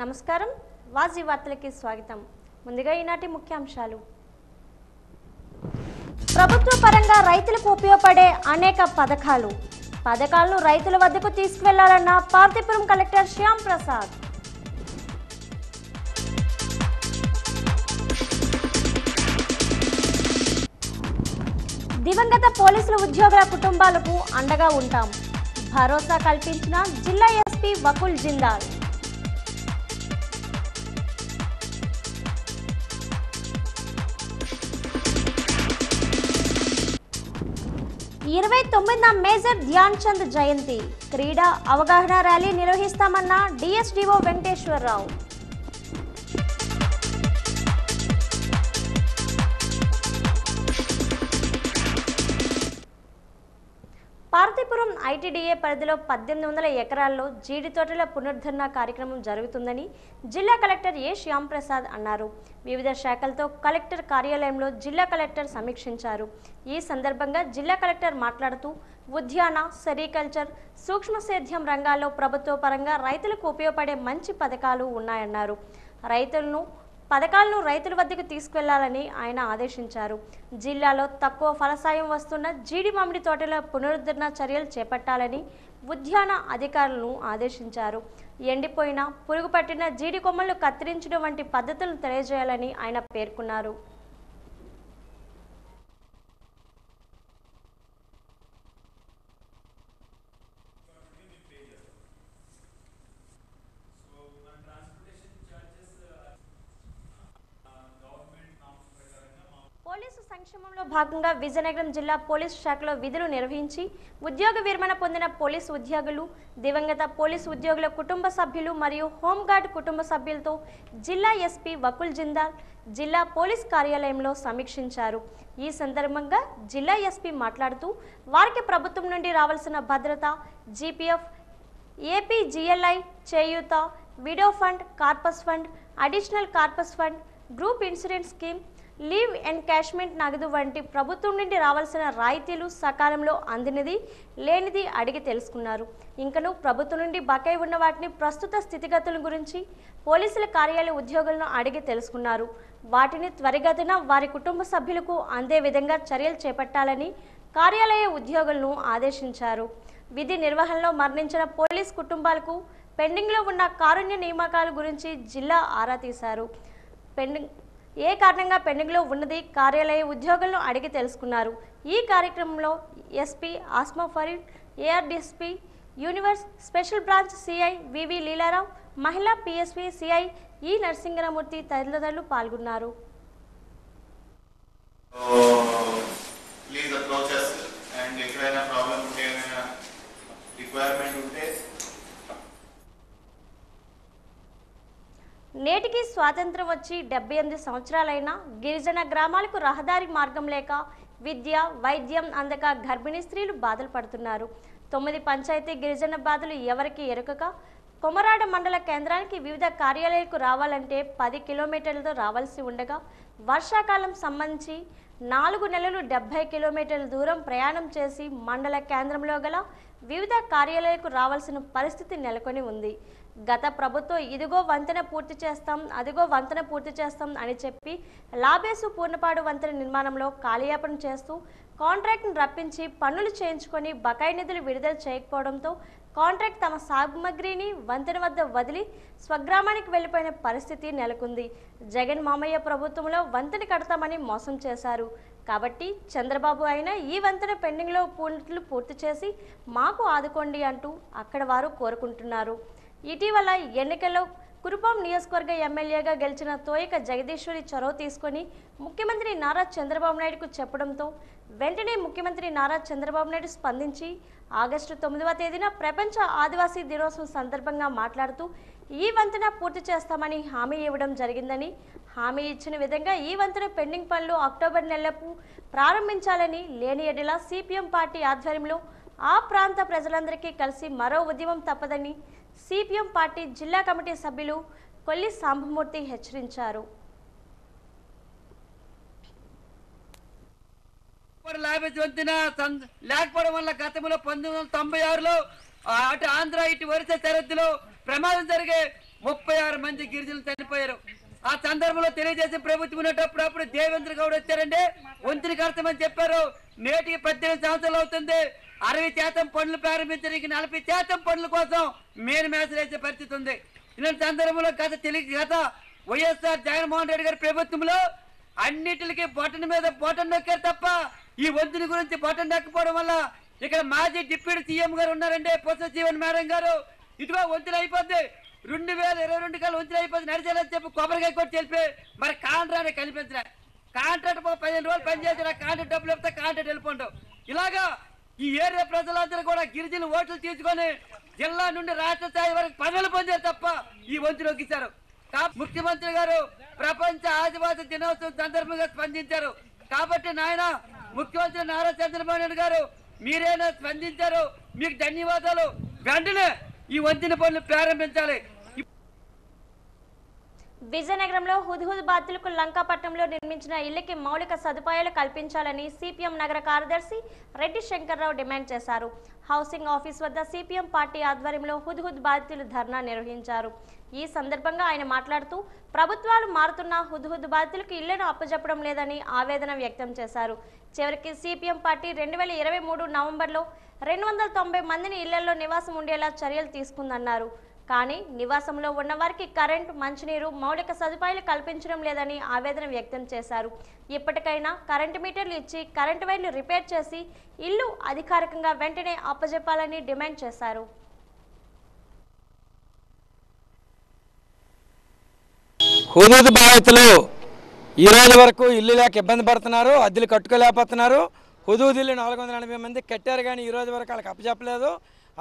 నమస్కారం వాజీ వార్తలకి స్వాగతం ముందుగా ఈనాటి ముఖ్యాంశాలు ప్రభుత్వ పరంగా రైతులకు ఉపయోగపడే అనేక పథకాలను రైతుల వద్దకు తీసుకువెళ్లాలన్న పార్తీపురం కలెక్టర్ శ్యామ్ ప్రసాద్ దివంగత పోలీసుల ఉద్యోగుల కుటుంబాలకు అండగా ఉంటాం భరోసా కల్పించిన జిల్లా ఎస్పీ వకుల్ జిందాల్ 29వ మేజర్ ధ్యాన్ చంద్ జయంతి క్రీడా అవగాహన ర్యాలీ నిర్వహిస్తామన్న డిఎస్డిఓ వెంకటేశ్వరరావు పార్తీపురం ఐటీడీఏ పరిధిలో 1800 ఎకరాల్లో జీడి తోటల పునరుద్ధరణ కార్యక్రమం జరుగుతుందని జిల్లా కలెక్టర్ ఏ శ్యామ్ ప్రసాద్ అన్నారు. వివిధ శాఖలతో కలెక్టర్ కార్యాలయంలో జిల్లా కలెక్టర్ సమీక్షించారు. ఈ సందర్భంగా జిల్లా కలెక్టర్ మాట్లాడుతూ ఉద్యాన, సెరికల్చర్, సూక్ష్మ సేద్యం రంగాల్లో ప్రభుత్వ పరంగా రైతులకు ఉపయోగపడే మంచి పథకాలు ఉన్నాయన్నారు. పథకాలను రైతుల వద్దకు తీసుకెళ్లాలని ఆయన ఆదేశించారు. జిల్లాలో తక్కువ ఫలసాయం వస్తున్న జీడి మామిడి తోటల పునరుద్ధరణ చర్యలు చేపట్టాలని ఉద్యాన అధికారులను ఆదేశించారు. ఎండిపోయిన, పురుగు పట్టిన జీడి కొమ్మలను కత్తిరించడం వంటి పద్ధతులను తెలియజేయాలని ఆయన పేర్కొన్నారు. పోలీసు సంక్షేమంలో భాగంగా విజయనగరం జిల్లా పోలీసు శాఖలో విధులు నిర్వహించి ఉద్యోగ విరమణ పొందిన పోలీసు ఉద్యోగులు, దివంగత పోలీసు ఉద్యోగుల కుటుంబ సభ్యులు మరియు హోంగార్డ్ కుటుంబ సభ్యులతో జిల్లా ఎస్పీ వకుల్ జిందాల్ జిల్లా పోలీస్ కార్యాలయంలో సమీక్షించారు. ఈ సందర్భంగా జిల్లా ఎస్పీ మాట్లాడుతూ వారికి ప్రభుత్వం నుండి రావాల్సిన భద్రత, జీపీఎఫ్, ఏపీజీఎల్ఐ, చేయూత, widow fund, corpus fund, additional corpus fund, group insurance scheme, leave encashment నగదు వంటి ప్రభుత్వం నుండి రావాల్సిన రాయితీలు సకాలంలో అందినది లేనిది అడిగి తెలుసుకున్నారు. ఇంకను ప్రభుత్వం నుండి బకాయి ఉన్న వాటిని ప్రస్తుత స్థితిగతుల గురించి పోలీసుల కార్యాలయ ఉద్యోగులను అడిగి తెలుసుకున్నారు. వాటిని త్వరితగతిన వారి కుటుంబ సభ్యులకు అందే విధంగా చర్యలు చేపట్టాలని కార్యాలయ ఉద్యోగులను ఆదేశించారు. విధి నిర్వహణలో మరణించిన పోలీస్ కుటుంబాలకు పెండింగ్లో ఉన్న కారుణ్య నియామకాల గురించి జిల్లా ఆరా తీశారు. ఏ కారణంగా పెండింగ్లో ఉన్నది కార్యాలయ ఉద్యోగులను అడిగి తెలుసుకున్నారు. ఈ కార్యక్రమంలో ఎస్పీ ఆస్మా ఫరీడ్, ఏఆర్డీఎస్పీ యూనివర్స్ special branch CI VV Leela Rao, మహిళా పిఎస్పీ సిఐ ఈ నరసింగరమూర్తి తదితరులు పాల్గొన్నారు. నేటికి స్వాతంత్రం వచ్చి 78 సంవత్సరాలైనా గిరిజన గ్రామాలకు రహదారి మార్గం లేక విద్య, వైద్యం అందక గర్భిణీ స్త్రీలు బాధలు పడుతున్నారు. 9 పంచాయతీ గిరిజన బాధలు ఎవరికి ఎరుకక కొమరాడ మండల కేంద్రానికి వివిధ కార్యాలయాలకు రావాలంటే 10 కిలోమీటర్లతో రావాల్సి ఉండగా వర్షాకాలం సంబంధించి 4 నెలలు 70 కిలోమీటర్ల దూరం ప్రయాణం చేసి మండల కేంద్రంలో గల వివిధ కార్యాలయాలకు రావాల్సిన పరిస్థితి నెలకొని ఉంది. గత ప్రభుత్వం ఇదిగో వంతెన పూర్తి చేస్తాం, అదిగో వంతెన పూర్తి చేస్తాం అని చెప్పి లాబేసు పూర్ణపాడు వంతెన నిర్మాణంలో కాలయాపన చేస్తూ కాంట్రాక్ట్ను రప్పించి పన్నులు చేయించుకొని బకాయి నిధులు విడుదల చేయకపోవడంతో కాంట్రాక్ట్ తమ సామగ్రిని వంతెన వద్ద వదిలి స్వగ్రామానికి వెళ్లిపోయిన పరిస్థితి నెలకొంది. జగన్ మామయ్య ప్రభుత్వంలో వంతెన కడతామని మోసం చేశారు. కాబట్టి చంద్రబాబు అయినా ఈ వంతెన పెండింగ్లో పూర్తి చేసి మాకు ఆదుకోండి అంటూ అక్కడ వారు కోరుకుంటున్నారు. ఇటీవల ఎన్నికల్లో కురుపాం నియోజకవర్గ ఎమ్మెల్యేగా గెలిచిన తోయక జగదీశ్వరి చొరవ తీసుకొని ముఖ్యమంత్రి నారా చంద్రబాబు నాయుడుకు చెప్పడంతో వెంటనే ముఖ్యమంత్రి నారా చంద్రబాబు నాయుడు స్పందించి ఆగస్టు 9వ తేదీన ప్రపంచ ఆదివాసీ దినోత్సవం సందర్భంగా మాట్లాడుతూ ఈ వంతెన పూర్తి చేస్తామని హామీ ఇవ్వడం జరిగిందని, హామీ ఇచ్చిన విధంగా ఈ వంతెన పెండింగ్ పనులు అక్టోబర్ నెలలోపు ప్రారంభించాలని, లేని ఎడల సిపిఎం పార్టీ ఆధ్వర్యంలో ఆ ప్రాంత ప్రజలందరికీ కలిసి మరో ఉద్యమం తప్పదని సిపిఎం పార్టీ జిల్లా కమిటీ సభ్యులు కొల్లి సాంబమూర్తి హెచ్చరించారు. లేకపోవడం వల్ల గతంలో 1996లో అటు ఆంధ్ర ఇటు వరుస సరిహద్దులో ప్రమాదం జరిగే 36 మంది గిరిజనులు చనిపోయారు. ఆ సందర్భంలో తెలుగుదేశం ప్రభుత్వం ఉన్నప్పుడు అప్పుడు దేవేంద్ర గౌడ్ వచ్చారండి, వంతుని కడతామని చెప్పారు. నేటికి 18 సంవత్సరాలు అవుతుంది. 60% పనులు ప్రారంభించడానికి 40% పనుల కోసం మేలు మేసలు వేసే పరిస్థితి ఉంది. ఇలాంటి సందర్భంలో గత వైఎస్ఆర్ జగన్మోహన్ రెడ్డి గారి ప్రభుత్వంలో అన్నిటికీ బటన్ మీద బటన్ నొక్కారు తప్ప ఈ వంతుని గురించి బటన్ నొక్కపోవడం వల్ల ఇక్కడ మాజీ డిప్యూటీ సీఎం గారు ఉన్నారండి, పొత్స జీవన్ మేడం గారు. ఇదిగో వంతులు అయిపోద్ది, 2022 కల్లా వంతులు అయిపోద్ది, నడిచేయాలని చెప్పి కొబ్బరికాయ కొట్టి చెప్పి మరి కాంట్రాక్ట్ కల్పించిన కాంట్రాక్ట్ 15 రోజులు పనిచేసిన కాంట్రాక్ట్ డబ్బులు ఇస్తే కాంట్రాక్ట్ వెళ్ళిపోండు. ఇలాగా ఈ ఏరియా ప్రజలందరూ కూడా గిరిజన ఓట్లు తీసుకొని జిల్లా నుండి రాష్ట్ర స్థాయి వరకు పనులు పొందారు తప్ప ఈ వంతులు ఒగ్గిస్తారు. ముఖ్యమంత్రి గారు ప్రపంచ ఆదివాసీ దినోత్సవం సందర్భంగా స్పందించారు. కాబట్టి నాయన ముఖ్యమంత్రి నారా చంద్రబాబు నాయుడు గారు మీరైనా స్పందించారు, మీకు ధన్యవాదాలు. వెంటనే ఈ వంతెన పనులు ప్రారంభించాలి. విజయనగరంలో హుద్హుద్ బాధితులకు లంకాపట్నంలో నిర్మించిన ఇళ్లకి మౌలిక సదుపాయాలు కల్పించాలని సిపిఎం నగర కార్యదర్శి రెడ్డి శంకర్రావు డిమాండ్ చేశారు. హౌసింగ్ ఆఫీస్ వద్ద సిపిఎం పార్టీ ఆధ్వర్యంలో హుద్హుద్ బాధితులు ధర్నా నిర్వహించారు. ఈ సందర్భంగా ఆయన మాట్లాడుతూ ప్రభుత్వాలు మారుతున్న హుద్హుద్ బాధితులకు ఇళ్లను అప్పజెప్పడం లేదని ఆవేదన వ్యక్తం చేశారు. చివరికి సిపిఎం పార్టీ 2023 నవంబర్లో 290 మందిని ఇళ్లలో నివాసం ఉండేలా చర్యలు తీసుకుందన్నారు. కానీ నివాసంలో ఉన్న వారికి కరెంటు, మంచినీరు, మౌలిక సదుపాయాలు కల్పించడం లేదని ఆవేదన వ్యక్తం చేశారు. ఇప్పటికైనా కరెంటు మీటర్లు ఇచ్చి కరెంటు వైర్లు రిపేర్ చేసి ఇల్లు అధికారికంగా వెంటనే అప్పజెప్పాలని డిమాండ్ చేశారు. హుదూద్ బాధితులు ఈ రోజు వరకు ఇల్లు లేక ఇబ్బంది పడుతున్నారు, అద్దెలు కట్టుకోలేకపోతున్నారు. హుదూద్ ఇల్లు 480 మంది కట్టారు, కానీ ఈ రోజు వరకు వాళ్ళకి అప్పచెప్పలేదు.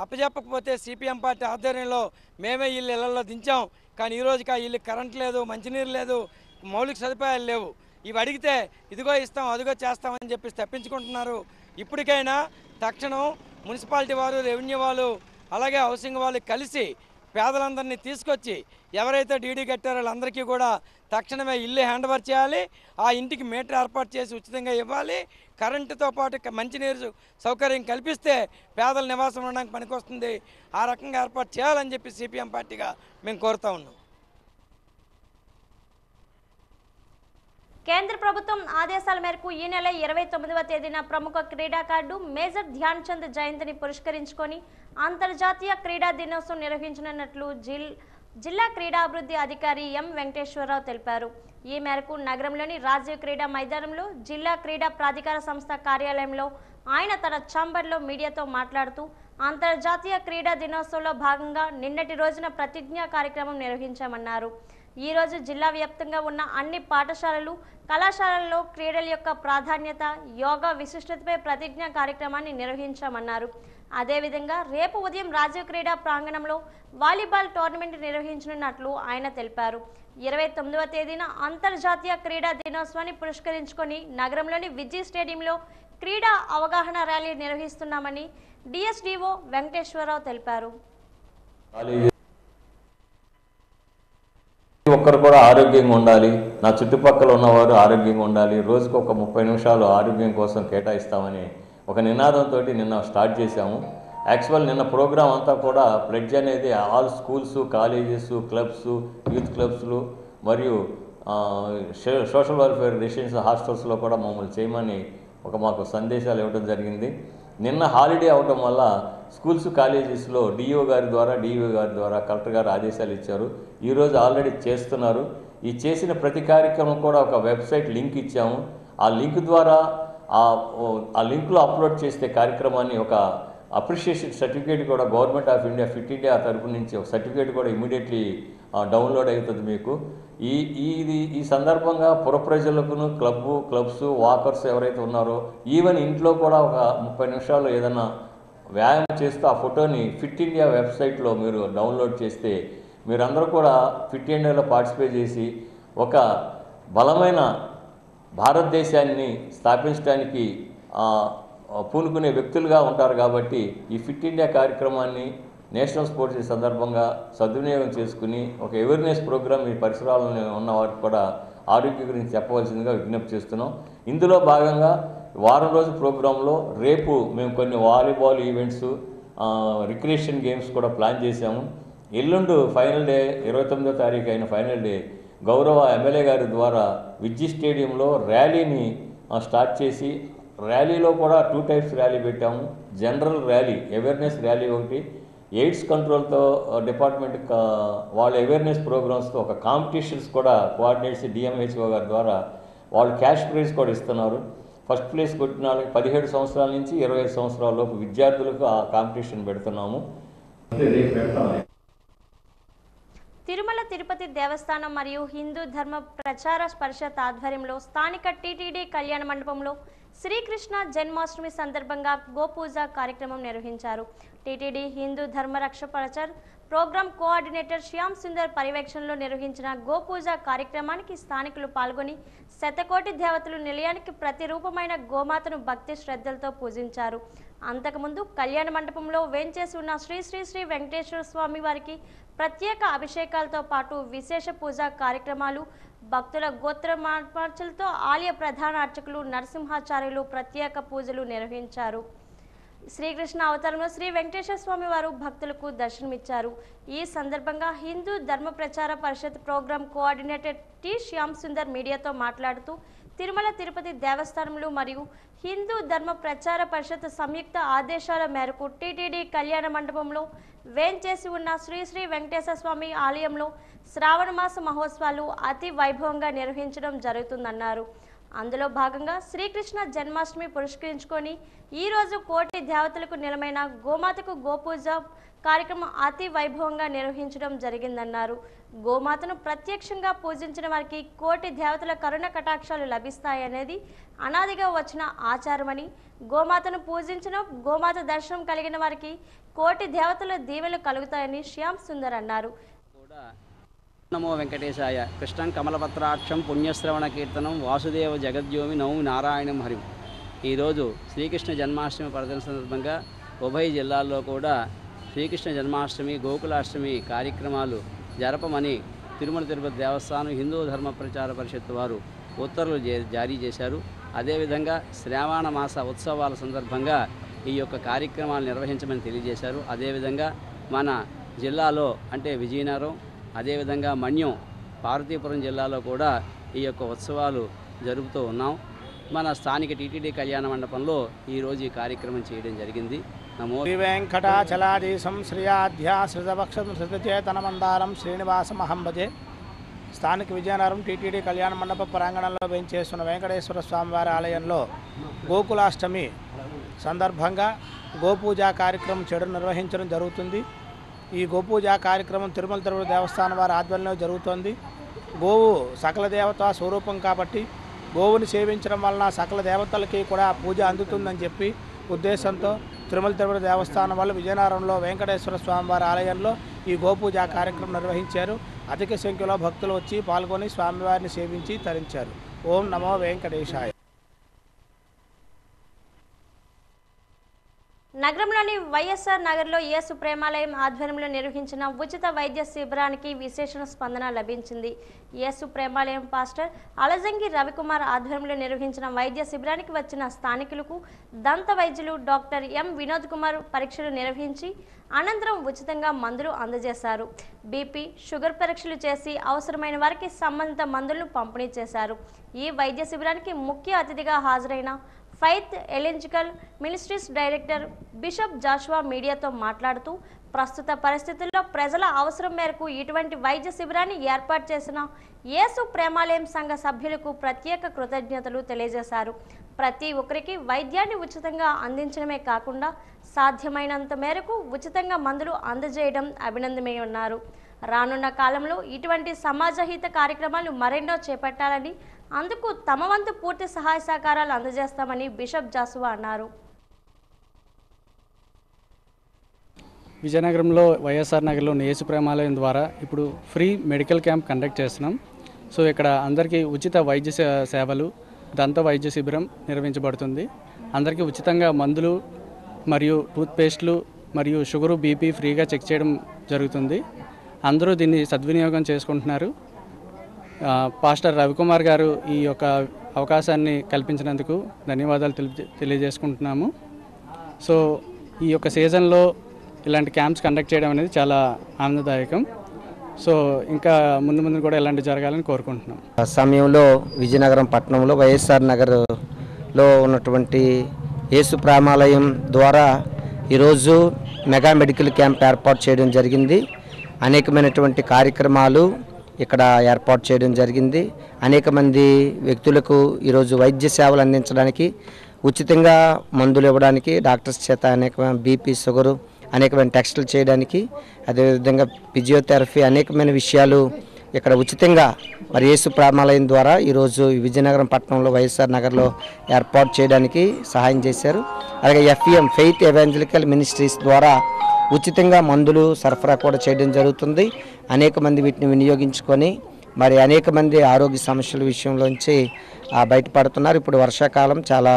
అప్పచెప్పకపోతే సిపిఎం పార్టీ ఆధ్వర్యంలో మేమే ఇళ్ళల్లో దించాం. కానీ ఈ రోజుకి ఆ ఇల్లు కరెంట్ లేదు, మంచినీరు లేదు, మౌలిక సదుపాయాలు లేవు. ఇవి అడిగితే ఇదిగో ఇస్తాం, అదిగో చేస్తామని చెప్పి తప్పించుకుంటున్నారు. ఇప్పటికైనా తక్షణం మున్సిపాలిటీ వారు, రెవెన్యూ వాళ్ళు, అలాగే హౌసింగ్ వాళ్ళు కలిసి పేదలందరినీ తీసుకొచ్చి ఎవరైతే డీడీ కట్టారో వాళ్ళందరికీ కూడా తక్షణమే ఇల్లు హ్యాండ్ ఓవర్ చేయాలి. ఆ ఇంటికి మీటర్ ఏర్పాటు చేసి ఉచితంగా ఇవ్వాలి. కరెంటుతో పాటు మంచినీరు సౌకర్యం కల్పిస్తే పేదల నివాసం ఉండడానికి పనికొస్తుంది. ఆ రకంగా ఏర్పాటు చేయాలని చెప్పి సిపిఎం పార్టీగా మేము కోరుతా ఉన్నాం. కేంద్ర ప్రభుత్వం ఆదేశాల మేరకు ఈ నెల 29వ తేదీన ప్రముఖ క్రీడాకారుడు మేజర్ ధ్యాన్ చంద్ జయంతిని పురస్కరించుకొని అంతర్జాతీయ క్రీడా దినోత్సవం నిర్వహించనున్నట్లు జిల్లా క్రీడాభివృద్ధి అధికారి ఎం వెంకటేశ్వరరావు తెలిపారు. ఈ మేరకు నగరంలోని రాజీవ్ క్రీడా మైదానంలో జిల్లా క్రీడా ప్రాధికార సంస్థ కార్యాలయంలో ఆయన తన ఛాంబర్లో మీడియాతో మాట్లాడుతూ అంతర్జాతీయ క్రీడా దినోత్సవంలో భాగంగా నిన్నటి రోజున ప్రతిజ్ఞా కార్యక్రమం నిర్వహించామన్నారు. ఈ రోజు జిల్లా వ్యాప్తంగా ఉన్న అన్ని పాఠశాలలు, కళాశాలల్లో క్రీడల యొక్క ప్రాధాన్యత, యోగా విశిష్టతపై ప్రతిజ్ఞా కార్యక్రమాన్ని నిర్వహించామన్నారు. అదేవిధంగా రేపు ఉదయం రాజీవ్ క్రీడా ప్రాంగణంలో వాలీబాల్ టోర్నమెంట్ నిర్వహించనున్నట్లు ఆయన తెలిపారు. 29వ తేదీన అంతర్జాతీయ క్రీడా దినోత్సవాన్ని పురస్కరించుకొని నగరంలోని విజయ్ స్టేడియంలో క్రీడా అవగాహన ర్యాలీ నిర్వహిస్తున్నామని డిఎస్డిఓ వెంకటేశ్వరరావు తెలిపారు. ఒక్కరు కూడా ఆరోగ్యంగా ఉండాలి, నా చుట్టుపక్కల ఉన్నవారు ఆరోగ్యంగా ఉండాలి, రోజుకు ఒక 30 నిమిషాలు ఆరోగ్యం కోసం కేటాయిస్తామని ఒక నినాదంతో నిన్న స్టార్ట్ చేశాము. యాక్చువల్ నిన్న ప్రోగ్రాం అంతా కూడా ప్లెడ్జ్ అనేది all schools, colleges, clubs, youth క్లబ్స్లు మరియు సోషల్ వెల్ఫేర్ రెసిడెన్షియల్ హాస్టల్స్లో కూడా మమ్మల్ని చేయమని మాకు సందేశాలు ఇవ్వడం జరిగింది. నిన్న హాలిడే అవడం వల్ల స్కూల్స్, కాలేజెస్లో డిఓ గారి ద్వారా కలెక్టర్ గారు ఆదేశాలు ఇచ్చారు. ఈరోజు ఆల్రెడీ చేస్తున్నారు. ఈ చేసిన ప్రతి కార్యక్రమం కూడా ఒక వెబ్సైట్ లింక్ ఇచ్చాము. ఆ లింక్ ద్వారా ఆ లింక్లో అప్లోడ్ చేసే కార్యక్రమాన్ని ఒక అప్రిషియేషన్ సర్టిఫికేట్ కూడా government of India, fit India తరఫు నుంచి ఒక సర్టిఫికేట్ కూడా ఇమీడియట్లీ డౌన్లోడ్ అవుతుంది మీకు. ఈ సందర్భంగా పుర ప్రజలకును క్లబ్స్, వాకర్స్ ఎవరైతే ఉన్నారో ఈవెన్ ఇంట్లో కూడా ఒక 30 నిమిషాలు ఏదైనా వ్యాయామం చేస్తూ ఆ ఫోటోని ఫిట్ ఇండియా వెబ్సైట్లో మీరు డౌన్లోడ్ చేస్తే మీరందరూ కూడా ఫిట్ ఇండియాలో పార్టిసిపేట్ చేసి ఒక బలమైన భారతదేశాన్ని స్థాపించడానికి పూనుకునే వ్యక్తులుగా ఉంటారు. కాబట్టి ఈ ఫిట్ ఇండియా కార్యక్రమాన్ని నేషనల్ స్పోర్ట్స్ డే సందర్భంగా సద్వినియోగం చేసుకుని ఒక అవేర్నెస్ ప్రోగ్రామ్ ఈ పరిసరాలను ఉన్న వారికి కూడా ఆరోగ్యం గురించి చెప్పవలసిందిగా విజ్ఞప్తి చేస్తున్నాం. ఇందులో భాగంగా వారం రోజు ప్రోగ్రాంలో రేపు మేము కొన్ని వాలీబాల్ ఈవెంట్స్, రిక్రియేషన్ గేమ్స్ కూడా ప్లాన్ చేశాము. ఎల్లుండు ఫైనల్ డే 29వ తారీఖు అయిన ఫైనల్ డే గౌరవ ఎమ్మెల్యే గారి ద్వారా విద్యుత్ స్టేడియంలో ర్యాలీని స్టార్ట్ చేసి, ర్యాలీలో కూడా 2 టైప్స్ ర్యాలీ పెట్టాము. జనరల్ ర్యాలీ, అవేర్నెస్ ర్యాలీ ఒకటి, ఎయిడ్స్ కంట్రోల్తో డిపార్ట్మెంట్ వాళ్ళ అవేర్నెస్ ప్రోగ్రామ్స్తో ఒక కాంపిటీషన్స్ కూడా కోఆర్డినేట్ చేసి డిఎంహెచ్ఓ గారి ద్వారా వాళ్ళు క్యాష్ ప్రైజ్ కూడా ఇస్తున్నారు. ఫస్ట్ ప్లేస్ కొట్టిన వాళ్ళకి 17 సంవత్సరాల నుంచి 25 సంవత్సరాల లోపు విద్యార్థులకు ఆ కాంపిటీషన్ పెడుతున్నాము. తిరుమల తిరుపతి దేవస్థానం మరియు హిందూ ధర్మ ప్రచార పరిషత్ ఆధ్వర్యంలో స్థానిక టీటీడీ కళ్యాణ మండపంలో శ్రీకృష్ణ జన్మాష్టమి సందర్భంగా గోపూజ కార్యక్రమం నిర్వహించారు. టీటీడీ హిందూ ధర్మ రక్ష ప్రచార్ ప్రోగ్రాం కోఆర్డినేటర్ శ్యామ్ సుందర్ పర్యవేక్షణలో నిర్వహించిన గోపూజ కార్యక్రమానికి స్థానికులు పాల్గొని శతకోటి దేవతలు నిలయానికి ప్రతిరూపమైన గోమాతను భక్తి శ్రద్ధలతో పూజించారు. అంతకుముందు కళ్యాణ మండపంలో వేంచేసి ఉన్న శ్రీ శ్రీ శ్రీ వెంకటేశ్వర స్వామి వారికి ప్రత్యేక అభిషేకాలతో పాటు విశేష పూజా కార్యక్రమాలు, భక్తుల గోత్రమార్చలతో ఆలయ ప్రధాన అర్చకులు నరసింహాచార్యులు ప్రత్యేక పూజలు నిర్వహించారు. శ్రీకృష్ణ అవతారంలో శ్రీ వెంకటేశ్వర స్వామి వారు భక్తులకు దర్శనమిచ్చారు. ఈ సందర్భంగా Hindu Dharma Prachara Parishad programme coordinator T Shyam Sundar మీడియాతో మాట్లాడుతూ తిరుమల తిరుపతి దేవస్థానంలో మరియు హిందూ ధర్మ ప్రచార పరిషత్ సంయుక్త ఆదేశాల మేరకు టీటీడీ కళ్యాణ మండపంలో వేంచేసి ఉన్న శ్రీ శ్రీ వెంకటేశ్వర స్వామి ఆలయంలో శ్రావణ మాస మహోత్సవాలు అతి వైభవంగా నిర్వహించడం జరుగుతుందన్నారు. అందులో భాగంగా శ్రీకృష్ణ జన్మాష్టమి పురస్కరించుకొని ఈరోజు కోటి దేవతలకు నిలమైన గోమాతకు గోపూజ కార్యక్రమం అతి వైభవంగా నిర్వహించడం జరిగిందన్నారు. గోమాతను ప్రత్యక్షంగా పూజించిన వారికి కోటి దేవతల కరుణ కటాక్షాలు లభిస్తాయనేది అనాదిగా వచ్చిన ఆచారమని, గోమాతను పూజించిన గోమాత దర్శనం కలిగిన వారికి కోటి దేవతల దీవెనలు కలుగుతాయని శ్యామ్ సుందర్ అన్నారు. నమో వెంకటేశాయ. కృష్ణం కమలపత్రాక్షం పుణ్యశ్రవణ కీర్తనం వాసుదేవ జగద్యోమి నౌమి నారాయణం హరిం. ఈరోజు శ్రీకృష్ణ జన్మాష్టమి పర్వదిన సందర్భంగా ఉభయ జిల్లాల్లో కూడా శ్రీకృష్ణ జన్మాష్టమి గోకులాష్టమి కార్యక్రమాలు జరపమని తిరుమల తిరుపతి దేవస్థానం హిందూ ధర్మ ప్రచార పరిషత్ వారు ఉత్తర్వులు జారీ చేశారు. అదేవిధంగా శ్రావణ మాస ఉత్సవాల సందర్భంగా ఈ యొక్క కార్యక్రమాలు నిర్వహించమని తెలియజేశారు. అదేవిధంగా మన జిల్లాలో అంటే విజయనగరం, అదేవిధంగా మన్యం, పార్వతీపురం జిల్లాలో కూడా ఈ యొక్క ఉత్సవాలు జరుపుతూ ఉన్నాం. మన స్థానిక టీటీడీ కళ్యాణ మండపంలో ఈరోజు ఈ కార్యక్రమం చేయడం జరిగింది. నమో శ్రీ వెంకటాచలాధీశం శ్రీయాధ్యాశ్రితపక్షం శ్రుతచేతనమందారం శ్రీనివాసమహం భజే. స్థానిక విజయనగరం టీటీడీ కళ్యాణ మండప ప్రాంగణంలో వేంచేస్తున్న వెంకటేశ్వర స్వామివారి ఆలయంలో గోకులాష్టమి సందర్భంగా గోపూజా కార్యక్రమం నిర్వహించడం జరుగుతుంది. ఈ గోపూజా కార్యక్రమం తిరుమల తిరుపతి దేవస్థానం వారి ఆధ్వర్యంలో జరుగుతోంది. గోవు సకల దేవతా స్వరూపం కాబట్టి గోవుని సేవించడం వలన సకల దేవతలకి కూడా పూజ అందుతుందని చెప్పి ఉద్దేశంతో తిరుమల తిరుపతి దేవస్థానం వాళ్ళు విజయనగరంలో వెంకటేశ్వర స్వామివారి ఆలయంలో ఈ గోపూజా కార్యక్రమం నిర్వహించారు. అధిక సంఖ్యలో భక్తులు వచ్చి పాల్గొని స్వామివారిని సేవించి తరించారు. ఓం నమో వెంకటేశాయ. నగరంలోని వైఎస్ఆర్ నగర్లో యేసు ప్రేమాలయం ఆధ్వర్యంలో నిర్వహించిన ఉచిత వైద్య శిబిరానికి విశేష స్పందన లభించింది. యేసు ప్రేమాలయం పాస్టర్ అలజంగి రవికుమార్ ఆధ్వర్యంలో నిర్వహించిన వైద్య శిబిరానికి వచ్చిన స్థానికులకు దంత వైద్యులు డాక్టర్ ఎం వినోద్ కుమార్ పరీక్షలు నిర్వహించి అనంతరం ఉచితంగా మందులు అందజేశారు. బీపీ, షుగర్ పరీక్షలు చేసి అవసరమైన వారికి సంబంధిత మందులను పంపిణీ చేశారు. ఈ వైద్య శిబిరానికి ముఖ్య అతిథిగా హాజరైన faith evangelical ministries director bishop Joshua మీడియాతో మాట్లాడుతూ ప్రస్తుత పరిస్థితుల్లో ప్రజల అవసరం మేరకు ఇటువంటి వైద్య శిబిరాన్ని ఏర్పాటు చేసిన యేసు ప్రేమాలయం సంఘ సభ్యులకు ప్రత్యేక కృతజ్ఞతలు తెలియజేశారు. ప్రతి ఒక్కరికి వైద్యాన్ని ఉచితంగా అందించడమే కాకుండా సాధ్యమైనంత మేరకు ఉచితంగా మందులు అందజేయడం అభినందనీయమన్నారు. రానున్న కాలంలో ఇటువంటి సమాజహిత కార్యక్రమాలు మరెన్నో చేపట్టాలని, అందుకు తమ వంతు పూర్తి సహాయ సహకారాలు అందజేస్తామని బిషప్ జాషువా అన్నారు. విజయనగరంలో వైఎస్ఆర్ నగర్లో యేసు ప్రేమాలయం ద్వారా ఇప్పుడు ఫ్రీ మెడికల్ క్యాంప్ కండక్ట్ చేస్తున్నాం. సో ఇక్కడ అందరికీ ఉచిత వైద్య సేవలు, దంత వైద్య శిబిరం నిర్వహించబడుతుంది. అందరికీ ఉచితంగా మందులు మరియు టూత్పేస్ట్లు మరియు షుగరు, బీపీ ఫ్రీగా చెక్ చేయడం జరుగుతుంది. అందరూ దీన్ని సద్వినియోగం చేసుకుంటున్నారు. పాస్టర్ రవికుమార్ గారు ఈ యొక్క అవకాశాన్ని కల్పించినందుకు ధన్యవాదాలు తెలియజేసుకుంటున్నాము. సో ఈ యొక్క సీజన్లో ఇలాంటి క్యాంప్స్ కండక్ట్ చేయడం అనేది చాలా ఆనందదాయకం. సో ఇంకా ముందు ముందు కూడా ఇలాంటివి జరగాలని కోరుకుంటున్నాం. ఆ సమయంలో విజయనగరం పట్టణంలో వైఎస్ఆర్ నగర్లో ఉన్నటువంటి యేసు ప్రేమాలయం ద్వారా ఈరోజు మెగా మెడికల్ క్యాంప్ ఏర్పాటు చేయడం జరిగింది. అనేకమైనటువంటి కార్యక్రమాలు ఇక్కడ ఏర్పాటు చేయడం జరిగింది. అనేక మంది వ్యక్తులకు ఈరోజు వైద్య సేవలు అందించడానికి, ఉచితంగా మందులు ఇవ్వడానికి, డాక్టర్స్ చేత అనేక బీపీ, షుగరు, అనేకమైన టెస్టులు చేయడానికి, అదేవిధంగా ఫిజియోథెరపీ, అనేకమైన విషయాలు ఇక్కడ ఉచితంగా మరి యేసు ప్రేమాలయం ద్వారా ఈరోజు విజయనగరం పట్టణంలో వైఎస్ఆర్ నగర్లో ఏర్పాటు చేయడానికి సహాయం చేశారు. అలాగే FEM ఫెయిత్ ఎవాంజలికల్ మినిస్ట్రీస్ ద్వారా ఉచితంగా మందులు సరఫరా కూడా చేయడం జరుగుతుంది. అనేక మంది వీటిని వినియోగించుకొని మరి అనేక మంది ఆరోగ్య సమస్యల విషయంలోంచి బయటపడుతున్నారు. ఇప్పుడు వర్షాకాలం, చాలా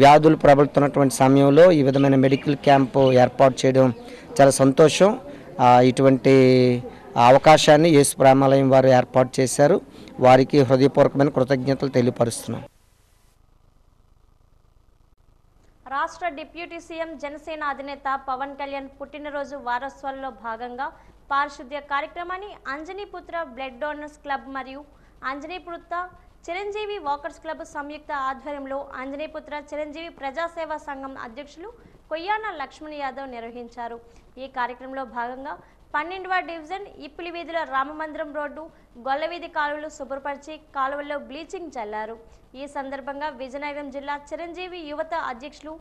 వ్యాధులు ప్రబలుతున్నటువంటి సమయంలో ఈ విధమైన మెడికల్ క్యాంపు ఏర్పాటు చేయడం చాలా సంతోషం. ఇటువంటి అవకాశాన్ని యేసు ప్రేమాలయం వారు ఏర్పాటు చేశారు. వారికి హృదయపూర్వకమైన కృతజ్ఞతలు తెలియపరుస్తున్నాం. రాష్ట్ర డిప్యూటీ సీఎం జనసేన అధినేత పవన్ కళ్యాణ్ పుట్టినరోజు వారోత్సవాల్లో భాగంగా పారిశుద్ధ్య కార్యక్రమాన్ని అంజనీపుత్ర బ్లడ్ డోనర్స్ క్లబ్ మరియు అంజనీపుత్ర చిరంజీవి వాకర్స్ క్లబ్ సంయుక్త ఆధ్వర్యంలో అంజనీపుత్ర చిరంజీవి ప్రజాసేవా సంఘం అధ్యక్షులు కొయ్యాన లక్ష్మణ్ యాదవ్ నిర్వహించారు. ఈ కార్యక్రమంలో భాగంగా 12వ డివిజన్ ఇప్పిలి వీధిలో రామమందిరం రోడ్డు, గొల్లవీధి కాలువలు శుభ్రపరిచి కాలువల్లో బ్లీచింగ్ చల్లారు. ఈ సందర్భంగా విజయనగరం జిల్లా చిరంజీవి యువత అధ్యక్షులు,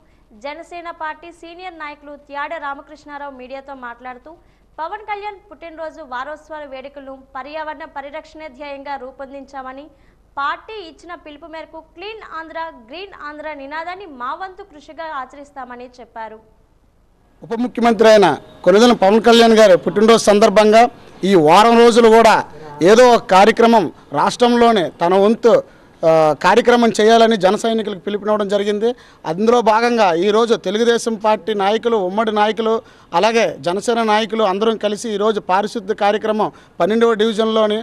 జనసేన పార్టీ సీనియర్ నాయకులు త్యాడ రామకృష్ణారావు మీడియాతో మాట్లాడుతూ పవన్ కళ్యాణ్ పుట్టినరోజు వారోత్సవాల వేడుకలను పర్యావరణ పరిరక్షణ ధ్యేయంగా రూపొందించామని, పార్టీ ఇచ్చిన పిలుపు మేరకు క్లీన్ ఆంధ్ర గ్రీన్ ఆంధ్ర నినాదాన్ని మా వంతు కృషిగా ఆచరిస్తామని చెప్పారు. ఉప ముఖ్యమంత్రి అయిన కొనిదెల పవన్ కళ్యాణ్ గారు పుట్టినరోజు సందర్భంగా ఈ వారం రోజులు కూడా ఏదో ఒక కార్యక్రమం రాష్ట్రంలోనే తన వంతు కార్యక్రమం చేయాలని జన సైనికులకు పిలుపునివ్వడం జరిగింది. అందులో భాగంగా ఈరోజు తెలుగుదేశం పార్టీ నాయకులు, ఉమ్మడి నాయకులు, అలాగే జనసేన నాయకులు అందరం కలిసి ఈరోజు పారిశుద్ధ్య కార్యక్రమం 12వ డివిజన్లోని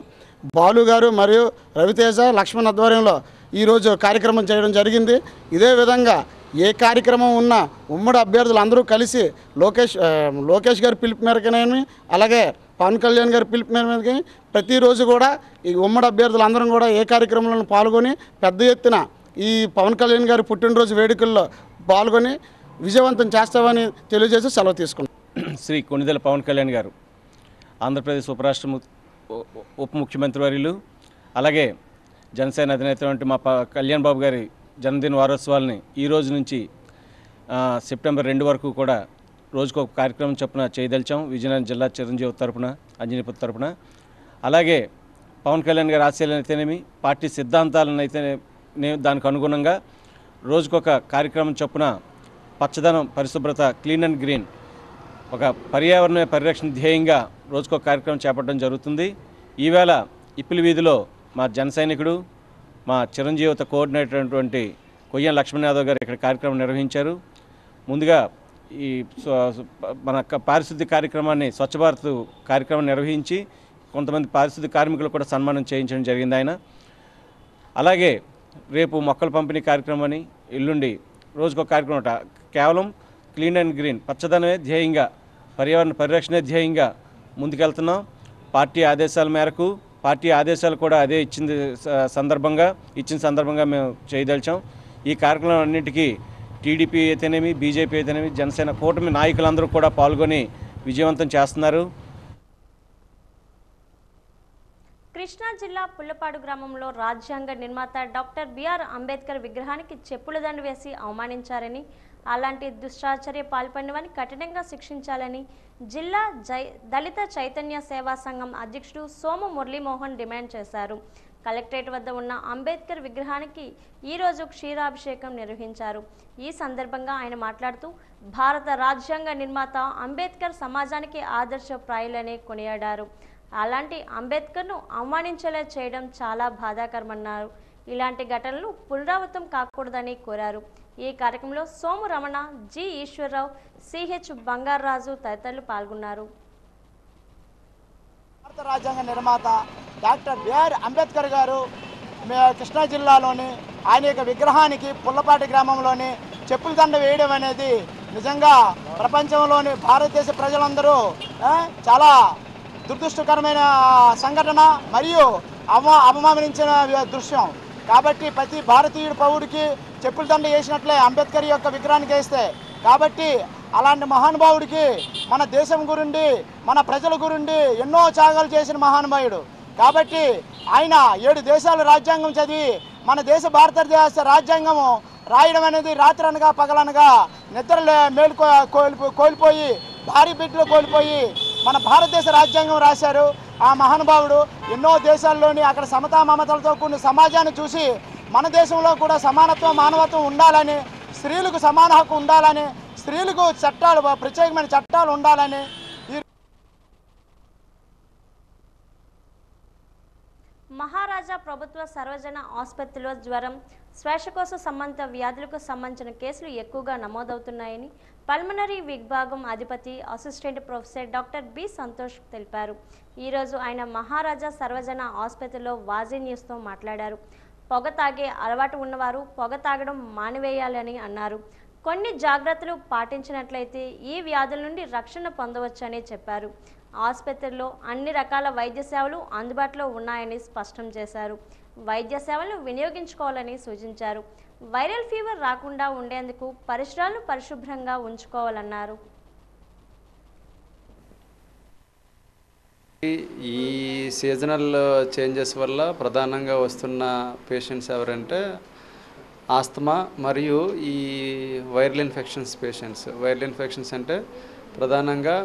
బాలు గారు మరియు రవితేజ, లక్ష్మణ్ ఆధ్వర్యంలో ఈరోజు కార్యక్రమం చేయడం జరిగింది. ఇదే విధంగా ఏ కార్యక్రమం ఉన్నా ఉమ్మడి అభ్యర్థులు అందరూ కలిసి లోకేష్ గారి పిలుపు మేరకనేమి, అలాగే పవన్ కళ్యాణ్ గారి పిలుపు మేరకు ప్రతిరోజు కూడా ఈ ఉమ్మడి అభ్యర్థులు అందరం కూడా ఏ కార్యక్రమంలో పాల్గొని పెద్ద ఎత్తున ఈ పవన్ కళ్యాణ్ గారి పుట్టినరోజు వేడుకల్లో పాల్గొని విజయవంతం చేస్తామని తెలియజేసి సెలవు తీసుకున్నాం. శ్రీ కొనిదెల పవన్ కళ్యాణ్ గారు ఆంధ్రప్రదేశ్ ఉప ముఖ్యమంత్రి వర్యులు, అలాగే జనసేన అధినేత మా కళ్యాణ్ బాబు గారి జన్మదిన వారోత్సవాలని ఈ రోజు నుంచి సెప్టెంబర్ 2 వరకు కూడా రోజుకు ఒక కార్యక్రమం చొప్పున చేయదలిచాం. విజయనగరం జిల్లా చిరంజీవి తరపున, అంజనీపుత్ర తరపున. అలాగే పవన్ కళ్యాణ్ గారి ఆశయాలను అయితేనేమి, పార్టీ సిద్ధాంతాలను అయితేనే దానికి అనుగుణంగా రోజుకొక కార్యక్రమం చొప్పున పచ్చదనం, పరిశుభ్రత, క్లీన్ అండ్ గ్రీన్, ఒక పర్యావరణ పరిరక్షణ ధ్యేయంగా రోజుకొక కార్యక్రమం చేపట్టడం జరుగుతుంది. ఈవేళ ఇప్పిలి వీధిలో మా జన సైనికుడు, మా చిరంజీవిత కోఆర్డినేటర్ అయినటువంటి కొయ్యాన లక్ష్మణ్ యాదవ్ గారు ఇక్కడ కార్యక్రమం నిర్వహించారు. ముందుగా ఈ మన పారిశుద్ధ్య కార్యక్రమాన్ని, స్వచ్ఛ భారత్ కార్యక్రమం నిర్వహించి కొంతమంది పారిశుద్ధ్య కార్మికులు కూడా సన్మానం చేయించడం జరిగింది ఆయన. అలాగే రేపు మొక్కల పంపిణీ కార్యక్రమాన్ని, ఎల్లుండి రోజుకొక కార్యక్రమం కేవలం క్లీన్ అండ్ గ్రీన్, పచ్చదనమే ధ్యేయంగా, పర్యావరణ పరిరక్షణ ధ్యేయంగా ముందుకెళ్తున్నాం. పార్టీ ఆదేశాల మేరకు, పార్టీ ఆదేశాలు కూడా అదే ఇచ్చిన సందర్భంగా మేము చేయదలిచాం. ఈ కార్యక్రమం అన్నింటికీ టీడీపీ అయితేనేమి, బీజేపీ అయితేనేమి, జనసేన కూటమి నాయకులందరూ కూడా పాల్గొని విజయవంతం చేస్తున్నారు. కృష్ణా జిల్లా పుల్లపాడు గ్రామంలో రాజ్యాంగ నిర్మాత డాక్టర్ బిఆర్ అంబేద్కర్ విగ్రహానికి చెప్పుల దండు వేసి అవమానించారని, అలాంటి దుష్టాచర్య పాల్పడిన వారిని కఠినంగా శిక్షించాలని జిల్లా దళిత చైతన్య సేవా సంఘం అధ్యక్షుడు సోము మురళీమోహన్ డిమాండ్ చేశారు. కలెక్టరేట్ వద్ద ఉన్న అంబేద్కర్ విగ్రహానికి ఈరోజు క్షీరాభిషేకం నిర్వహించారు. ఈ సందర్భంగా ఆయన మాట్లాడుతూ భారత రాజ్యాంగ నిర్మాత అంబేద్కర్ సమాజానికి ఆదర్శప్రాయులని కొనియాడారు. అలాంటి అంబేద్కర్ను అవమానించేలా చేయడం చాలా బాధాకరమన్నారు. ఇలాంటి ఘటనలు పునరావృతం కాకూడదని కోరారు. ఈ కార్యక్రమంలో సోము రమణ, జి ఈశ్వరరావు, సిహెచ్ బంగారాజు తదితరులు పాల్గొన్నారు. భారత రాజ్యాంగ నిర్మాత డాక్టర్ బిఆర్ అంబేద్కర్ గారు కృష్ణా జిల్లాలోని ఆయన యొక్క విగ్రహానికి పుల్లపాటి గ్రామంలోని చెప్పుల దండ వేయడం అనేది నిజంగా ప్రపంచంలోని భారతదేశ ప్రజలందరూ చాలా దురదృష్టకరమైన సంఘటన మరియు అవమానించిన దృశ్యం. కాబట్టి ప్రతి భారతీయుడు పౌరుడికి చెప్పుల దండ వేసినట్లే అంబేద్కర్ యొక్క విగ్రహానికి వేస్తే, కాబట్టి అలాంటి మహానుభావుడికి మన దేశం గురించి మన ప్రజల గురించి ఎన్నో త్యాగాలు చేసిన మహానుభావుడు. కాబట్టి ఆయన 7 దేశాలు రాజ్యాంగం చదివి మన భారతదేశ రాజ్యాంగము రాయడం అనేది రాత్రనగా పగలనగా నిద్ర కోల్పోయి భారీ బిడ్డలు కోల్పోయి మన భారతదేశ రాజ్యాంగం రాశారు. ఆ మహానుభావుడు ఎన్నో దేశాల్లోని అక్కడ సమతా మమతలతో కూడిన సమాజాన్ని చూసి మన దేశంలో కూడా సమానత్వం మానవత్వం ఉండాలని, స్త్రీలకు సమాన హక్కు ఉండాలని, స్త్రీలకు చట్టాలు ప్రత్యేకమైన చట్టాలు ఉండాలని మహారాజా ప్రభుత్వ సర్వజన ఆసుపత్రిలో జ్వరం, శ్వాసకోశ సంబంధిత వ్యాధులకు సంబంధించిన కేసులు ఎక్కువగా నమోదవుతున్నాయని పల్మనరీ విభాగం అధిపతి assistant professor doctor B Santosh తెలిపారు. ఈరోజు ఆయన మహారాజా సర్వజన ఆసుపత్రిలో వాజీ న్యూస్తో మాట్లాడారు. పొగ తాగే అలవాటు ఉన్నవారు పొగ తాగడం మానివేయాలని అన్నారు. కొన్ని జాగ్రత్తలు పాటించినట్లయితే ఈ వ్యాధుల నుండి రక్షణ పొందవచ్చని చెప్పారు. ఆసుపత్రిలో అన్ని రకాల వైద్య సేవలు అందుబాటులో ఉన్నాయని స్పష్టం చేశారు. వైద్య సేవలను వినియోగించుకోవాలని సూచించారు. వైరల్ ఫీవర్ రాకుండా ఉండేందుకు పరిసరాలను పరిశుభ్రంగా ఉంచుకోవాలన్నారు. ఈ సీజనల్ చేంజెస్ వల్ల ప్రధానంగా వస్తున్న పేషెంట్స్ ఎవరంటే ఆస్తమా మరియు ఈ viral infections patients. Viral infections అంటే ప్రధానంగా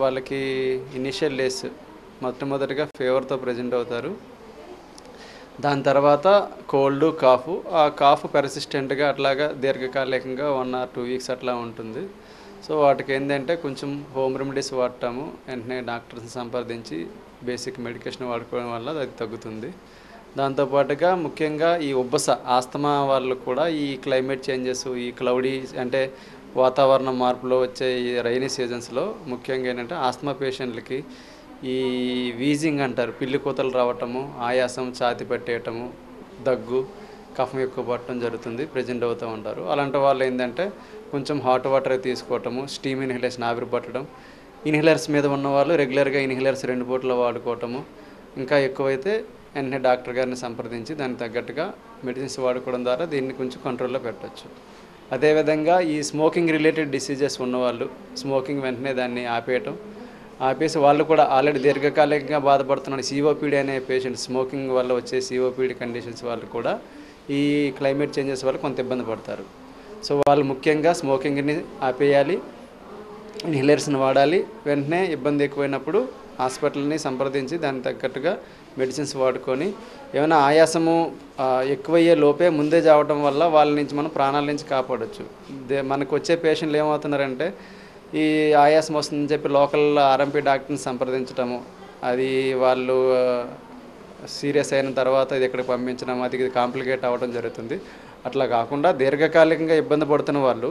వాళ్ళకి ఇనిషియల్ డేస్ మొట్టమొదటిగా ఫీవర్తో ప్రజెంట్ అవుతారు. దాని తర్వాత కోల్డ్, కాఫ్. ఆ కాఫ్ పెర్సిస్టెంట్గా అట్లాగా దీర్ఘకాలికంగా 1 or 2 weeks అట్లా ఉంటుంది. సో వాటికి ఏంటంటే కొంచెం హోమ్ రెమెడీస్ వాడతాము. వెంటనే డాక్టర్ని సంప్రదించి బేసిక్ మెడికేషన్ వాడుకోవడం వల్ల అది తగ్గుతుంది. దాంతోపాటుగా ముఖ్యంగా ఈ ఉబ్బస ఆస్తమా వాళ్ళు కూడా ఈ క్లైమేట్ చేంజెస్, ఈ క్లౌడీ అంటే వాతావరణ మార్పులో వచ్చే ఈ రైనీ సీజన్స్లో ముఖ్యంగా ఏంటంటే ఆస్తమా పేషెంట్లకి ఈ వీజింగ్ అంటారు, పిల్లి కూతలు రావటము, ఆయాసం, ఛాతి పట్టేయటము, దగ్గు, కఫం ఎక్కువ పట్టడం జరుగుతుంది, ప్రెజెంట్ అవుతూ ఉంటారు. అలాంటి వాళ్ళు ఏంటంటే కొంచెం హాట్ వాటర్ తీసుకోవటము, స్టీమ్ ఇన్హలేషన్ ఆవిరి పట్టడం, ఇన్హేలర్స్ మీద ఉన్నవాళ్ళు రెగ్యులర్గా ఇన్హేలర్స్ 2 పూటలు వాడుకోవటము, ఇంకా ఎక్కువైతే వెంటనే డాక్టర్ గారిని సంప్రదించి దానికి తగ్గట్టుగా మెడిసిన్స్ వాడుకోవడం ద్వారా దీన్ని కొంచెం కంట్రోల్లో పెట్టవచ్చు. అదేవిధంగా ఈ స్మోకింగ్ రిలేటెడ్ డిసీజెస్ ఉన్నవాళ్ళు స్మోకింగ్ వెంటనే దాన్ని ఆపేసి వాళ్ళు కూడా ఆల్రెడీ దీర్ఘకాలికంగా బాధపడుతున్న సిఓపిడి అనే పేషెంట్స్, స్మోకింగ్ వల్ల వచ్చే సిఓపిడి కండిషన్స్ వాళ్ళు కూడా ఈ క్లైమేట్ చేంజెస్ వల్ల కొంత ఇబ్బంది పడతారు. సో వాళ్ళు ముఖ్యంగా స్మోకింగ్ని ఆపేయాలి, ఇన్హేలర్స్ని వాడాలి. వెంటనే ఇబ్బంది ఎక్కువైనప్పుడు హాస్పిటల్ని సంప్రదించి దానికి తగ్గట్టుగా మెడిసిన్స్ వాడుకొని ఏమైనా ఆయాసము ఎక్కువయ్యే లోపే ముందే చావడం వల్ల వాళ్ళ నుంచి మనం ప్రాణాల నుంచి కాపాడవచ్చు. మనకు వచ్చే పేషెంట్లు ఏమవుతున్నారంటే ఈ ఆయాసం వస్తుందని చెప్పి లోకల్ ఆర్ఎంపీ డాక్టర్ని సంప్రదించడము, అది వాళ్ళు సీరియస్ అయిన తర్వాత ఇది ఇక్కడికి పంపించడం, అది కాంప్లికేట్ అవ్వడం జరుగుతుంది. అట్లా కాకుండా దీర్ఘకాలికంగా ఇబ్బంది పడుతున్న వాళ్ళు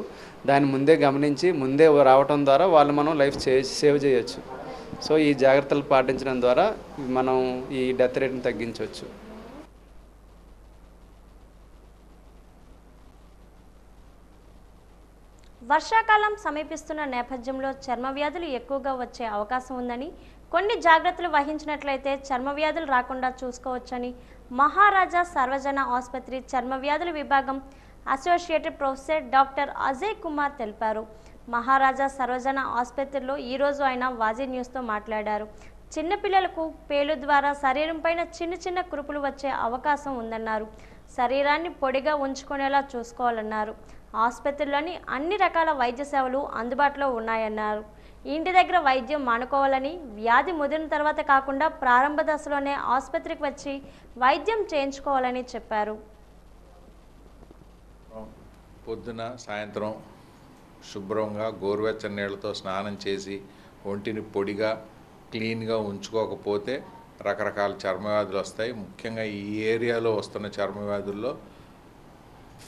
దాన్ని ముందే గమనించి ముందే రావడం ద్వారా వాళ్ళు మనం లైఫ్ సేవ్ చేయొచ్చు. సో ఈ జాగ్రత్తలు పాటించడం ద్వారా మనం ఈ డెత్ రేట్ని తగ్గించవచ్చు. వర్షాకాలం సమీపిస్తున్న నేపథ్యంలో చర్మ వ్యాధులు ఎక్కువగా వచ్చే అవకాశం ఉందని, కొన్ని జాగ్రత్తలు వహించినట్లయితే చర్మ వ్యాధులు రాకుండా చూసుకోవచ్చని మహారాజా సర్వజన ఆసుపత్రి చర్మ వ్యాధుల విభాగం associate professor doctor Ajay Kumar తెలిపారు. మహారాజా సర్వజన ఆసుపత్రిలో ఈరోజు ఆయన వాజీ న్యూస్తో మాట్లాడారు. చిన్నపిల్లలకు పేలు ద్వారా శరీరం పైన చిన్న చిన్న కురుపులు వచ్చే అవకాశం ఉందన్నారు. శరీరాన్ని పొడిగా ఉంచుకునేలా చూసుకోవాలన్నారు. ఆసుపత్రిలోని అన్ని రకాల వైద్య సేవలు అందుబాటులో ఉన్నాయన్నారు. ఇంటి దగ్గర వైద్యం మానుకోవాలని, వ్యాధి ముదిరిన తర్వాత కాకుండా ప్రారంభ దశలోనే ఆసుపత్రికి వచ్చి వైద్యం చేయించుకోవాలని చెప్పారు. పొద్దున సాయంత్రం శుభ్రంగా గోరువెచ్చని నీళ్ళతో స్నానం చేసి ఒంటిని పొడిగా క్లీన్గా ఉంచుకోకపోతే రకరకాల చర్మవ్యాధులు వస్తాయి. ముఖ్యంగా ఈ ఏరియాలో వస్తున్న చర్మవ్యాధుల్లో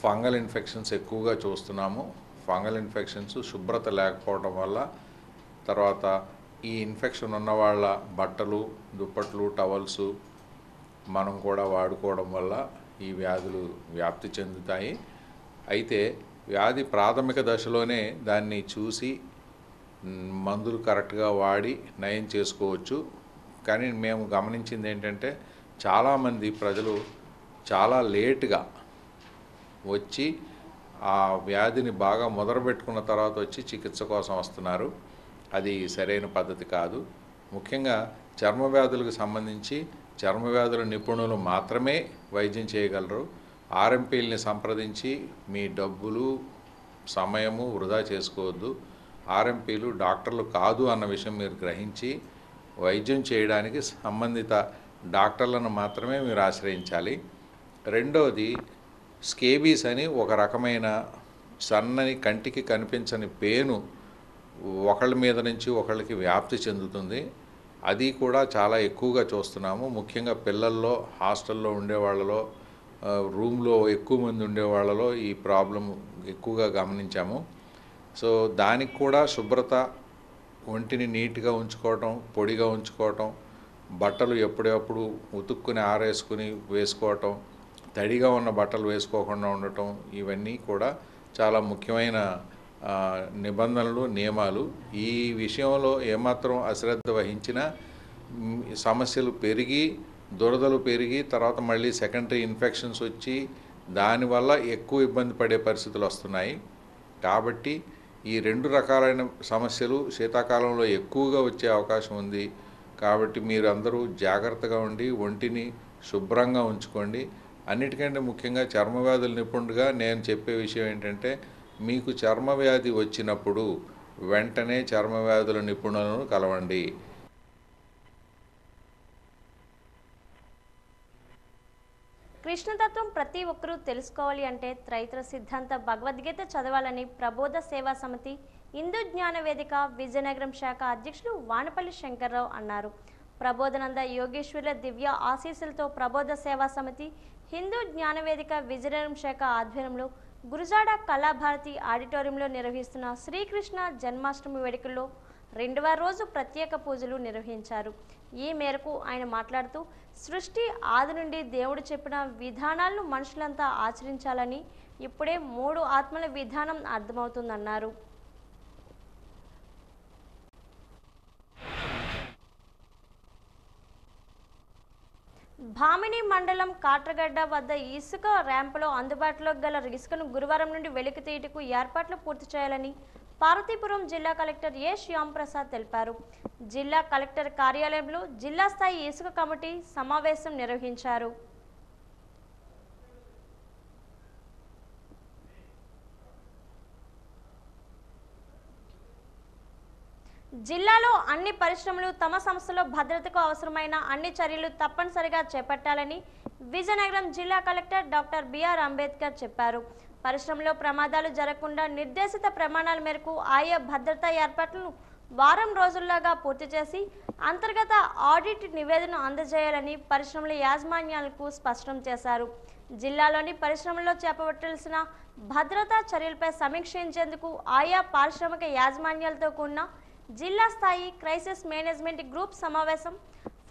ఫంగల్ ఇన్ఫెక్షన్స్ ఎక్కువగా చూస్తున్నాము. ఫంగల్ ఇన్ఫెక్షన్స్ శుభ్రత లేకపోవడం వల్ల, తర్వాత ఈ ఇన్ఫెక్షన్ ఉన్న వాళ్ళ బట్టలు, దుప్పట్లు, టవల్స్ మనం కూడా వాడుకోవడం వల్ల ఈ వ్యాధులు వ్యాప్తి చెందుతాయి. అయితే వ్యాధి ప్రాథమిక దశలోనే దాన్ని చూసి మందులు కరెక్ట్గా వాడి నయం చేసుకోవచ్చు. కానీ మేము గమనించింది ఏంటంటే చాలామంది ప్రజలు చాలా లేటుగా వచ్చి ఆ వ్యాధిని బాగా మొదలుపెట్టుకున్న తర్వాత వచ్చి చికిత్స కోసం వస్తున్నారు. అది సరైన పద్ధతి కాదు. ముఖ్యంగా చర్మ వ్యాధులకు సంబంధించి చర్మ వ్యాధుల నిపుణులు మాత్రమే వైద్యం చేయగలరు. ఆర్ఎంపీలని సంప్రదించి మీ డబ్బులు సమయము వృధా చేసుకోవద్దు. ఆర్ఎంపీలు డాక్టర్లు కాదు అన్న విషయం మీరు గ్రహించి వైద్యం చేయడానికి సంబంధిత డాక్టర్లను మాత్రమే మీరు ఆశ్రయించాలి. రెండవది స్కేబీస్ అని ఒక రకమైన సన్నని కంటికి కనిపించని పేను ఒకళ్ళ మీద నుంచి ఒకళ్ళకి వ్యాప్తి చెందుతుంది. అది కూడా చాలా ఎక్కువగా చూస్తున్నాము. ముఖ్యంగా పిల్లల్లో, హాస్టల్లో ఉండేవాళ్ళలో, రూమ్లో ఎక్కువ మంది ఉండేవాళ్ళలో ఈ ప్రాబ్లం ఎక్కువగా గమనించాము. సో దానికి కూడా శుభ్రత, ఒంటిని నీట్గా ఉంచుకోవటం, పొడిగా ఉంచుకోవటం, బట్టలు ఎప్పుడప్పుడు ఉతుక్కుని ఆరేసుకుని వేసుకోవటం, తడిగా ఉన్న బట్టలు వేసుకోకుండా ఉండటం, ఇవన్నీ కూడా చాలా ముఖ్యమైన నిబంధనలు, నియమాలు. ఈ విషయంలో ఏమాత్రం అశ్రద్ధ వహించినా సమస్యలు పెరిగి, దురదలు పెరిగి, తర్వాత మళ్ళీ సెకండరీ ఇన్ఫెక్షన్స్ వచ్చి దానివల్ల ఎక్కువ ఇబ్బంది పడే పరిస్థితులు వస్తున్నాయి. కాబట్టి ఈ రెండు రకాలైన సమస్యలు శీతాకాలంలో ఎక్కువగా వచ్చే అవకాశం ఉంది. కాబట్టి మీరు అందరూ జాగ్రత్తగా ఉండి ఒంటిని శుభ్రంగా ఉంచుకోండి. అన్నిటికంటే ముఖ్యంగా చర్మవ్యాధుల నిపుణుడిగా నేను చెప్పే విషయం ఏంటంటే మీకు చర్మవ్యాధి వచ్చినప్పుడు వెంటనే చర్మవ్యాధుల నిపుణులను కలవండి. కృష్ణతత్వం ప్రతి ఒక్కరూ తెలుసుకోవాలి అంటే త్రైత్ర సిద్ధాంత భగవద్గీత చదవాలని ప్రబోధ సేవా సమితి హిందూ జ్ఞాన వేదిక విజయనగరం శాఖ అధ్యక్షులు వానపల్లి శంకర్రావు అన్నారు. ప్రబోధనంద యోగేశ్వర్ల దివ్య ఆశీస్సులతో ప్రబోధ సేవా సమితి హిందూ జ్ఞాన వేదిక విజయనగరం శాఖ ఆధ్వర్యంలో గురుజాడ కళాభారతి ఆడిటోరియంలో నిర్వహిస్తున్న శ్రీకృష్ణ జన్మాష్టమి వేడుకల్లో 2వ రోజు ప్రత్యేక పూజలు నిర్వహించారు. ఈ మేరకు ఆయన మాట్లాడుతూ సృష్టి ఆది నుండి దేవుడు చెప్పిన విధానాలను మనుషులంతా ఆచరించాలని ఇప్పుడే 3 ఆత్మల విధానం అర్థమవుతుందన్నారు. భామిని మండలం కాట్రగడ్డ వద్ద ఇసుక ర్యాంపులో అందుబాటులో గల ఇసుకను గురువారం నుండి వెలికి తీయటకు ఏర్పాట్లు పూర్తి చేయాలని పార్వతీపురం జిల్లా కలెక్టర్ ఏ శ్యాంప్రసాద్ తెలిపారు. జిల్లా కలెక్టర్ కార్యాలయంలో జిల్లా స్థాయి ఇసుక కమిటీ సమావేశం నిర్వహించారు. జిల్లాలో అన్ని పరిశ్రమలు తమ సంస్థలో భద్రతకు అవసరమైన అన్ని చర్యలు తప్పనిసరిగా చేపట్టాలని విజయనగరం జిల్లా కలెక్టర్ డాక్టర్ బిఆర్ అంబేద్కర్ చెప్పారు. పరిశ్రమలో ప్రమాదాలు జరగకుండా నిర్దేశిత ప్రమాణాల మేరకు ఆయా భద్రతా ఏర్పాట్లను వారం రోజుల్లోగా పూర్తి చేసి అంతర్గత ఆడిట్ నివేదికను అందజేయాలని పరిశ్రమల యాజమాన్యాలకు స్పష్టం చేశారు. జిల్లాలోని పరిశ్రమల్లో చేపట్టాల్సిన భద్రతా చర్యలపై సమీక్షించేందుకు ఆయా పారిశ్రామిక యాజమాన్యాలతో కూడిన జిల్లా స్థాయి క్రైసిస్ మేనేజ్మెంట్ గ్రూప్ సమావేశం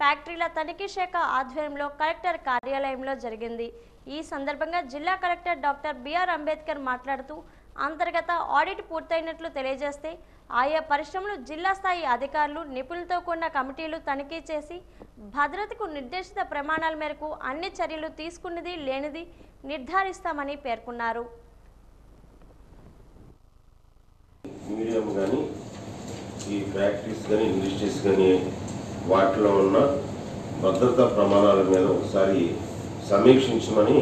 ఫ్యాక్టరీల తనిఖీ శాఖ ఆధ్వర్యంలో కలెక్టర్ కార్యాలయంలో జరిగింది. ఈ సందర్భంగా జిల్లా కలెక్టర్ డాక్టర్ బిఆర్ అంబేద్కర్ మాట్లాడుతూ అంతర్గత ఆడిట్ పూర్తయినట్లు తెలియజేస్తే ఆయా పరిశ్రమలు జిల్లా స్థాయి అధికారులు నిపుణులతో కూడిన కమిటీలు తనిఖీ చేసి భద్రతకు నిర్దేశిత ప్రమాణాల మేరకు అన్ని చర్యలు తీసుకున్నది లేనిది నిర్ధారిస్తామని పేర్కొన్నారు. ఈ ఫ్యాక్టరీస్ కానీ ఇండస్ట్రీస్ కానీ వాటిలో ఉన్న భద్రతా ప్రమాణాల మీద ఒకసారి సమీక్షించమని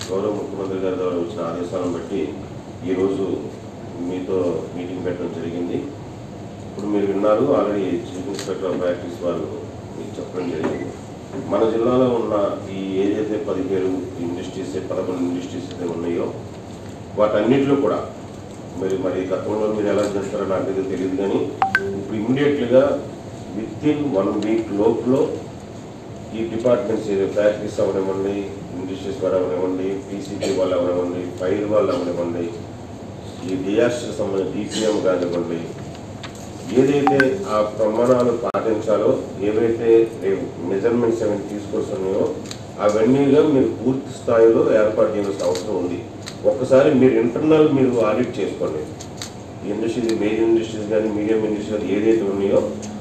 గౌరవ ముఖ్యమంత్రి గారి ద్వారా వచ్చిన ఆదేశాలను బట్టి ఈరోజు మీతో మీటింగ్ పెట్టడం జరిగింది. ఇప్పుడు మీరు విన్నారు, already chief inspector of factories వారు మీకు చెప్పడం జరిగింది. మన జిల్లాలో ఉన్న ఈ ఏదైతే 17 ఇండస్ట్రీస్ 11 ఇండస్ట్రీస్ అయితే ఉన్నాయో వాటన్నిటిలో కూడా మరి గతంలో మీరు ఎలా చేస్తారో నాకు తెలియదు, కానీ ఇప్పుడు ఇమ్మీడియట్లీగా విత్-ఇన్ 1 వీక్ లోపల ఈ డిపార్ట్మెంట్స్ ఫ్యాక్టరీస్ అవనివ్వండి, ఇండస్ట్రీస్ వాళ్ళు అవనివ్వండి, పీసీపీ వాళ్ళు అవనివ్వండి, ఫైర్ వాళ్ళు అవనివ్వండి, ఈ డిఆర్సీ సంబంధించిన డిపిఎం కానివ్వండి, ఏదైతే ఆ ప్రమాణాలు పాటించాలో, ఏవైతే మెజర్మెంట్స్ ఏమైనా తీసుకొస్తున్నాయో అవన్నీగా మీరు పూర్తి స్థాయిలో ఏర్పాటు చేయాల్సిన అవసరం ఉంది. ఒక్కసారి మీరు ఇంటర్నల్ మీరు ఆడిట్ చేసుకోండి. ఇండస్ట్రీస్, మేజర్ ఇండస్ట్రీస్ కానీ మీడియం ఇండస్ట్రీస్ ఏదైతే ఉన్నాయో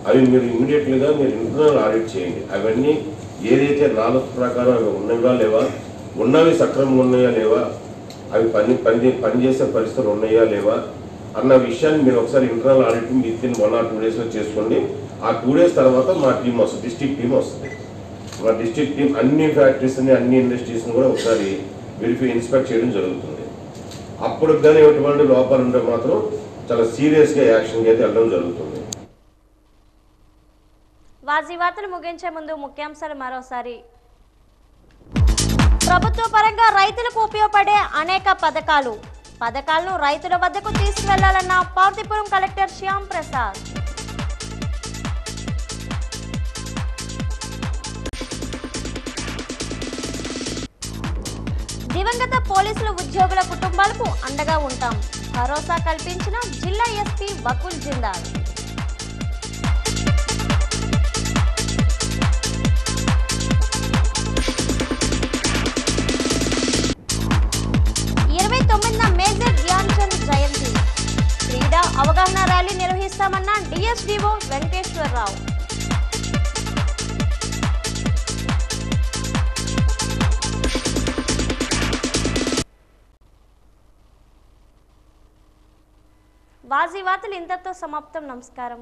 అవి మీరు ఇమీడియట్లీగా మీరు ఇంటర్నల్ ఆడిట్ చేయండి. అవన్నీ ఏదైతే నాలుగు ప్రకారం అవి ఉన్నవా లేవా, ఉన్నవి సక్రమంగా ఉన్నాయా లేవా, అవి పనిచేసే పరిస్థితులు ఉన్నాయా లేవా అన్న విషయాన్ని మీరు ఒకసారి internal audit with in 1 or 2 daysలో చేసుకోండి. ఆ 2 days తర్వాత మా టీం వస్తుంది, డిస్ట్రిక్ట్ టీం వస్తుంది. మా డిస్ట్రిక్ట్ టీం అన్ని ఫ్యాక్టరీస్ని అన్ని ఇండస్ట్రీస్ని కూడా ఒకసారి ఇన్స్పెక్ట్ చేయడం జరుగుతుంది. అప్పుడు కానీ ఎటువంటి లోపాలు ఉంటే మాత్రం చాలా సీరియస్గా యాక్షన్కి అయితే వెళ్ళడం జరుగుతుంది. వార్తలు ముగించే ముందు ముఖ్యాంశాలు మరోసారి. ప్రభుత్వ పరంగా రైతులకు ఉపయోగపడే అనేక పథకాలను రైతుల వద్దకు తీసుకువెళ్లాలన్న పార్వతీపురం కలెక్టర్ శ్యామ్ ప్రసాద్. దివంగత పోలీసుల ఉద్యోగుల కుటుంబాలకు అండగా ఉంటాం, భరోసా కల్పించిన జిల్లా ఎస్పీ బకుల్ జిందాల్. మేజర్ ధ్యాన్ చంద్ జయంతి క్రీడా అవగాహన ర్యాలీ నిర్వహిస్తామన్న డిఎస్డిఓ వెంకటేశ్వరరావు. వార్తలు ఇంతటితో సమాప్తం. నమస్కారం.